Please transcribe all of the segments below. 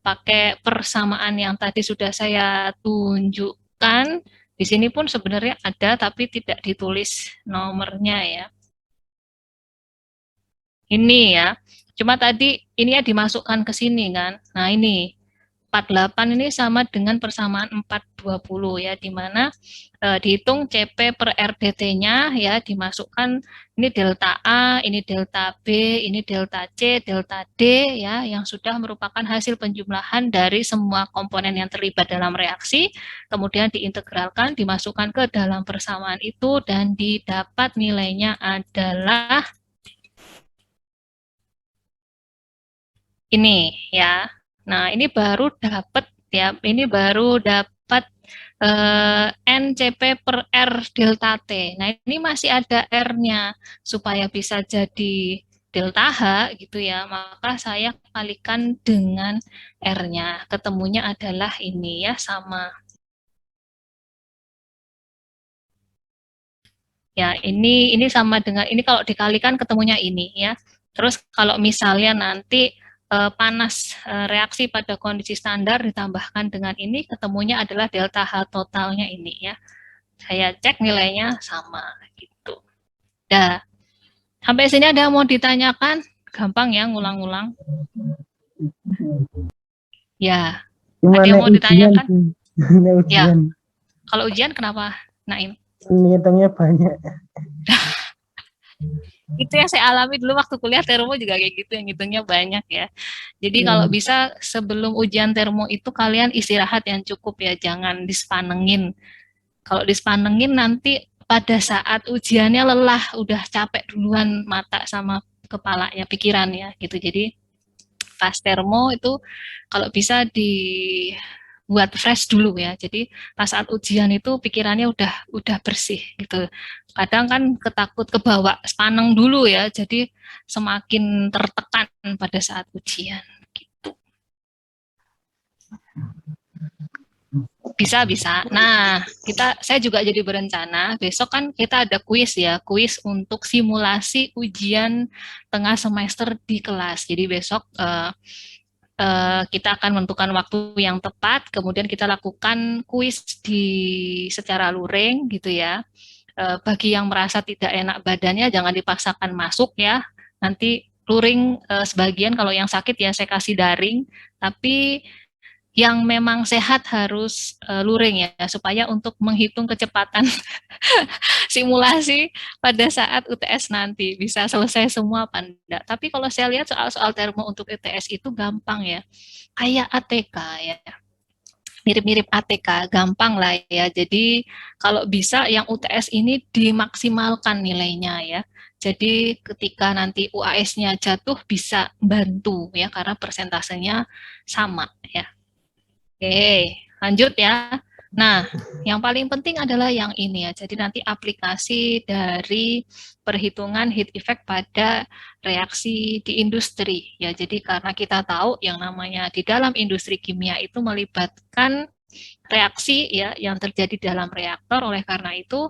pakai persamaan yang tadi sudah saya tunjukkan. Di sini pun sebenarnya ada, tapi tidak ditulis nomornya ya. Ini ya. Cuma tadi ini ya dimasukkan ke sini kan. Nah ini 48 ini sama dengan persamaan 420 ya, di mana dihitung CP per RDT-nya ya, dimasukkan ini delta A, ini delta B, ini delta C, delta D ya, yang sudah merupakan hasil penjumlahan dari semua komponen yang terlibat dalam reaksi, kemudian diintegralkan, dimasukkan ke dalam persamaan itu, dan didapat nilainya adalah ini ya. Nah, ini baru dapat ya, ini baru dapat NCP per R delta T. Nah, ini masih ada R-nya supaya bisa jadi delta H gitu ya. Maka saya kalikan dengan R-nya. Ketemunya adalah ini ya, sama. Ya, ini sama dengan ini, kalau dikalikan ketemunya ini ya. Terus kalau misalnya nanti panas reaksi pada kondisi standar ditambahkan dengan ini, ketemunya adalah delta H totalnya ini ya. Saya cek nilainya sama gitu. Dah. Sampai sini ada yang mau ditanyakan? Gampang ya ngulang-ulang. Ya. Ada yang mau ditanyakan? Ya. Kalau ujian kenapa, Naim? Ngitungnya banyak. Itu yang saya alami dulu waktu kuliah termo juga kayak gitu, yang ngitungnya banyak ya. Jadi kalau bisa sebelum ujian termo itu kalian istirahat yang cukup ya, jangan dispanengin. Kalau dispanengin nanti pada saat ujiannya lelah, udah capek duluan mata sama kepalanya, pikirannya gitu. Jadi pas termo itu kalau bisa dibuat fresh dulu ya. Jadi pas saat ujian itu pikirannya udah bersih gitu. Kadang kan ketakut kebawa spaneng dulu ya. Jadi semakin tertekan pada saat ujian gitu. Bisa. Nah, saya juga jadi berencana besok kan kita ada kuis ya, kuis untuk simulasi ujian tengah semester di kelas. Jadi besok kita akan menentukan waktu yang tepat, kemudian kita lakukan kuis secara luring gitu ya. Bagi yang merasa tidak enak badannya jangan dipaksakan masuk ya. Nanti luring sebagian, kalau yang sakit ya saya kasih daring, tapi yang memang sehat harus luring ya, supaya untuk menghitung kecepatan simulasi pada saat UTS nanti bisa selesai semua apa enggak. Tapi kalau saya lihat soal-soal termo untuk UTS itu gampang ya, kayak ATK ya, mirip-mirip ATK, gampang lah ya. Jadi kalau bisa yang UTS ini dimaksimalkan nilainya ya. Jadi ketika nanti UAS-nya jatuh bisa bantu ya, karena persentasenya sama ya. Oke, lanjut ya. Nah, yang paling penting adalah yang ini ya. Jadi nanti aplikasi dari perhitungan heat effect pada reaksi di industri ya. Jadi karena kita tahu yang namanya di dalam industri kimia itu melibatkan reaksi ya yang terjadi dalam reaktor. Oleh karena itu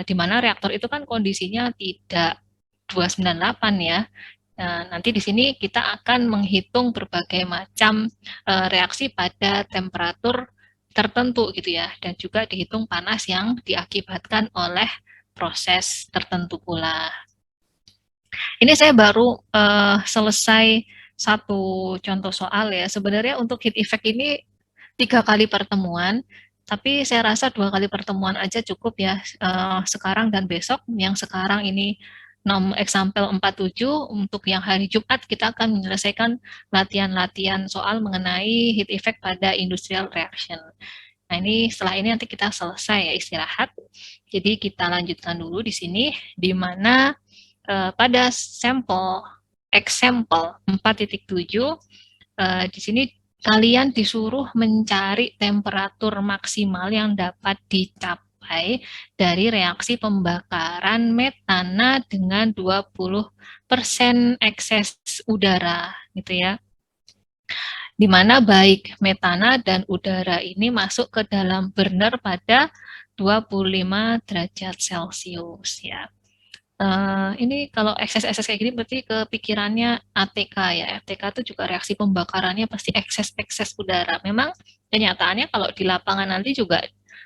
di mana reaktor itu kan kondisinya tidak 298 ya. Nah, nanti di sini kita akan menghitung berbagai macam reaksi pada temperatur tertentu gitu ya, dan juga dihitung panas yang diakibatkan oleh proses tertentu pula. Ini saya baru selesai satu contoh soal ya. Sebenarnya untuk heat effect ini 3 kali pertemuan, tapi saya rasa 2 kali pertemuan aja cukup ya, sekarang dan besok. Yang sekarang ini example 47, untuk yang hari Jumat kita akan menyelesaikan latihan-latihan soal mengenai heat effect pada industrial reaction. Nah ini setelah ini nanti kita selesai ya, istirahat. Jadi kita lanjutkan dulu di sini, di mana pada sampel example 4.7 di sini kalian disuruh mencari temperatur maksimal yang dapat dicapai dari reaksi pembakaran metana dengan 20% ekses udara gitu ya. Di mana baik metana dan udara ini masuk ke dalam burner pada 25 derajat Celcius ya. Ini kalau ekses-ekses kayak gini berarti kepikirannya ATK ya. ATK itu juga reaksi pembakarannya pasti ekses-ekses udara. Memang kenyataannya kalau di lapangan nanti juga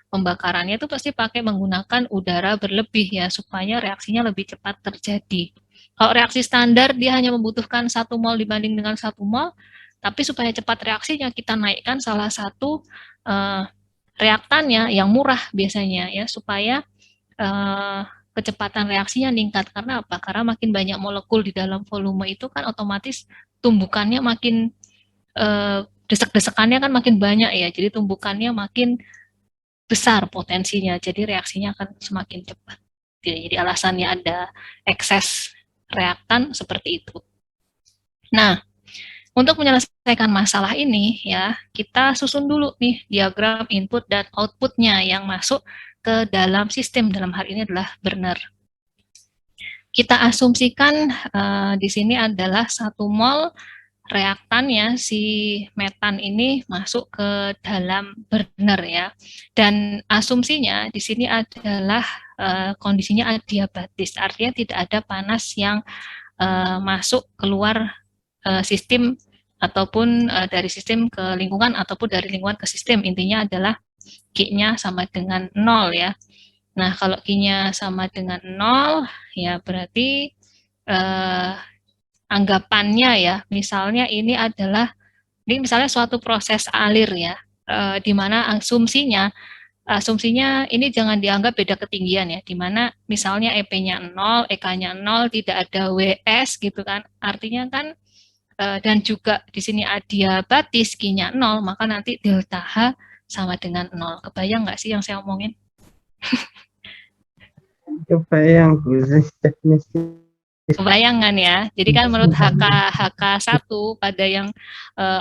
pembakarannya itu pasti pakai menggunakan udara berlebih ya supaya reaksinya lebih cepat terjadi. Kalau reaksi standar dia hanya membutuhkan 1 mol dibanding dengan 1 mol, tapi supaya cepat reaksinya kita naikkan salah satu reaktannya yang murah biasanya ya supaya uh, kecepatan reaksinya meningkat. Karena apa? Karena makin banyak molekul di dalam volume itu kan otomatis tumbukannya makin desek-desekannya kan makin banyak ya. Jadi tumbukannya makin besar potensinya. Jadi reaksinya akan semakin cepat. Jadi alasannya ada ekses reaktan seperti itu. Nah, untuk menyelesaikan masalah ini ya, kita susun dulu nih diagram input dan outputnya yang masuk ke dalam sistem. Dalam hal ini adalah burner. Kita asumsikan di sini adalah 1 mol reaktannya si metan ini masuk ke dalam burner ya. Dan asumsinya di sini adalah kondisinya adiabatis, artinya tidak ada panas yang masuk keluar sistem ataupun dari sistem ke lingkungan ataupun dari lingkungan ke sistem. Intinya adalah Q-nya sama dengan 0 ya. Nah, kalau Q-nya sama dengan 0 ya berarti anggapannya ya, misalnya ini misalnya suatu proses alir ya, di mana asumsinya ini jangan dianggap beda ketinggian ya, di mana misalnya EP-nya 0, EK-nya 0, tidak ada WS gitu kan, artinya kan dan juga di sini adiabatis Q-nya 0, maka nanti delta H sama dengan 0. Kebayang nggak sih yang saya omongin? Kebayang, Bu. Teknis. Kebayangan ya. Jadi kan menurut HK1 pada yang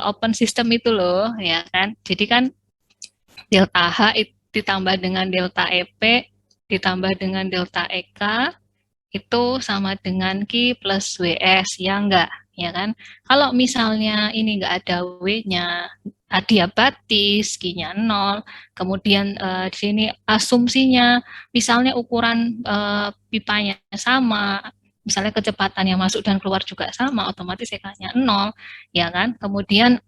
open system itu loh, ya kan. Jadi kan delta H ditambah dengan delta EP ditambah dengan delta EK itu sama dengan Q plus WS, ya enggak, ya kan? Kalau misalnya ini enggak ada W-nya, adiabatis, Q-nya 0, kemudian di sini asumsinya misalnya ukuran pipanya sama, misalnya kecepatan yang masuk dan keluar juga sama, otomatis EK-nya 0, ya kan? Kemudian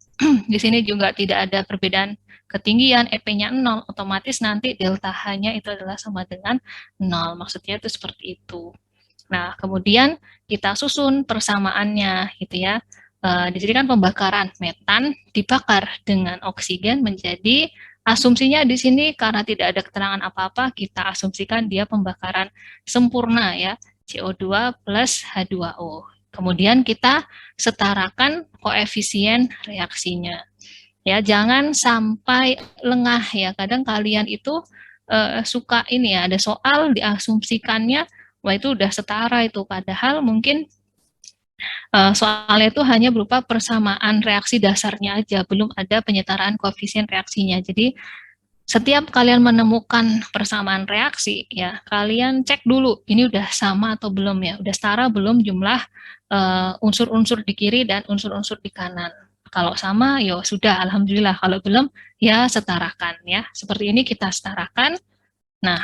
di sini juga tidak ada perbedaan ketinggian, EP-nya 0, otomatis nanti delta H-nya itu adalah sama dengan 0. Maksudnya itu seperti itu. Nah, kemudian kita susun persamaannya gitu ya. Di sini kan pembakaran metan dibakar dengan oksigen menjadi asumsinya di sini karena tidak ada keterangan apa-apa, kita asumsikan dia pembakaran sempurna ya, CO2 plus H2O. Kemudian kita setarakan koefisien reaksinya. Ya, jangan sampai lengah ya. Kadang kalian itu suka ini ya, ada soal diasumsikannya wah itu udah setara itu, padahal mungkin soalnya itu hanya berupa persamaan reaksi dasarnya aja, belum ada penyetaraan koefisien reaksinya. Jadi setiap kalian menemukan persamaan reaksi, ya kalian cek dulu ini udah sama atau belum ya, udah setara belum jumlah unsur-unsur di kiri dan unsur-unsur di kanan. Kalau sama, ya sudah, alhamdulillah. Kalau belum, ya setarakan ya. Seperti ini kita setarakan. Nah,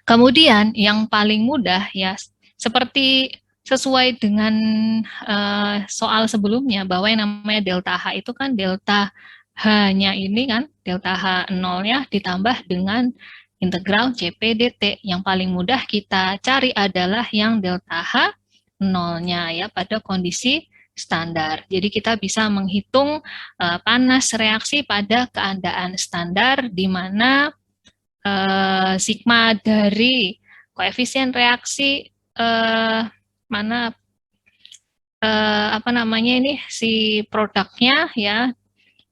kemudian yang paling mudah ya seperti sesuai dengan soal sebelumnya bahwa yang namanya delta H itu kan delta H-nya ini kan delta H 0-nya ditambah dengan integral CP dt. Yang paling mudah kita cari adalah yang delta H 0-nya ya pada kondisi standar. Jadi kita bisa menghitung panas reaksi pada keadaan standar di mana sigma dari koefisien reaksi mana apa namanya ini si produknya ya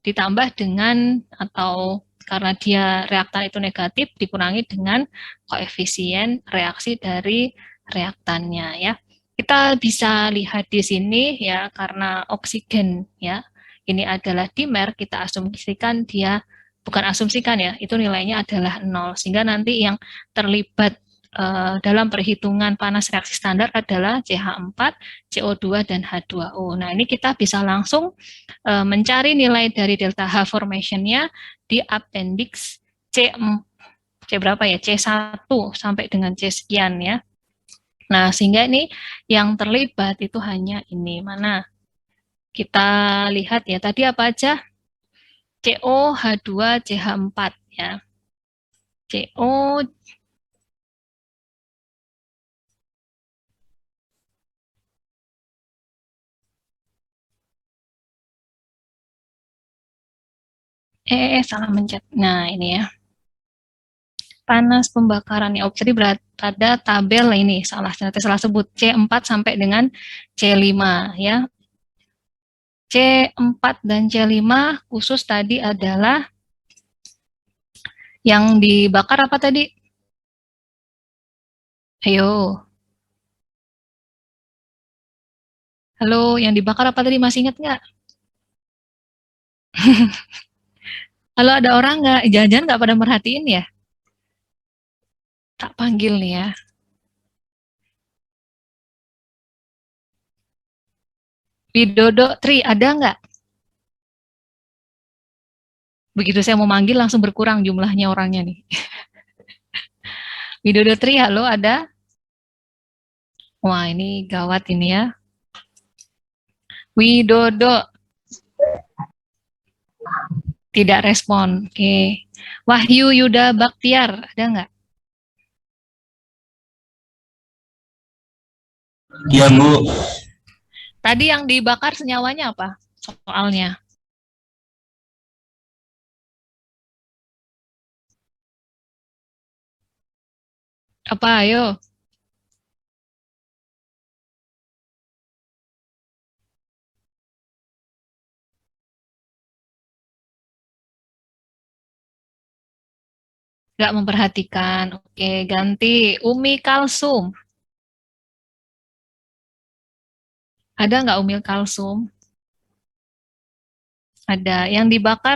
ditambah dengan atau karena dia reaktan itu negatif dikurangi dengan koefisien reaksi dari reaktannya ya. Kita bisa lihat di sini ya karena oksigen ya ini adalah dimer, kita asumsikan dia bukan asumsikan ya, itu nilainya adalah 0. Sehingga nanti yang terlibat dalam perhitungan panas reaksi standar adalah CH4, CO2, dan H2O. Nah, ini kita bisa langsung mencari nilai dari delta H formation-nya di appendix C4 C berapa ya? C1 sampai dengan C sekian ya. Nah, sehingga ini yang terlibat itu hanya ini. Mana? Kita lihat ya, tadi apa aja? CO, H2, CH4 ya. CO, salah mencet. Nah, ini ya. Panas pembakarannya. Oh, jadi pada tabel ini, ternyata salah sebut. C4 sampai dengan C5 ya. C4 dan C5 khusus tadi adalah yang dibakar apa tadi? Ayo. Halo, yang dibakar apa tadi? Masih ingat nggak? Halo, ada orang nggak? Jangan-jangan nggak pada merhatiin ya? Tak panggil nih ya. Widodo Tri, ada nggak? Begitu saya mau manggil langsung berkurang jumlahnya orangnya nih. Widodo Tri, halo, ada? Wah, ini gawat ini ya. Widodo, tidak respon. Oke. Wahyu Yuda Baktiar, ada nggak? Iya, Bu. Tadi yang dibakar senyawanya apa? Soalnya. Apa, ayo? Nggak memperhatikan. Oke, ganti. Umi Kalsum. Ada nggak Umi Kalsum? Ada. Yang dibakar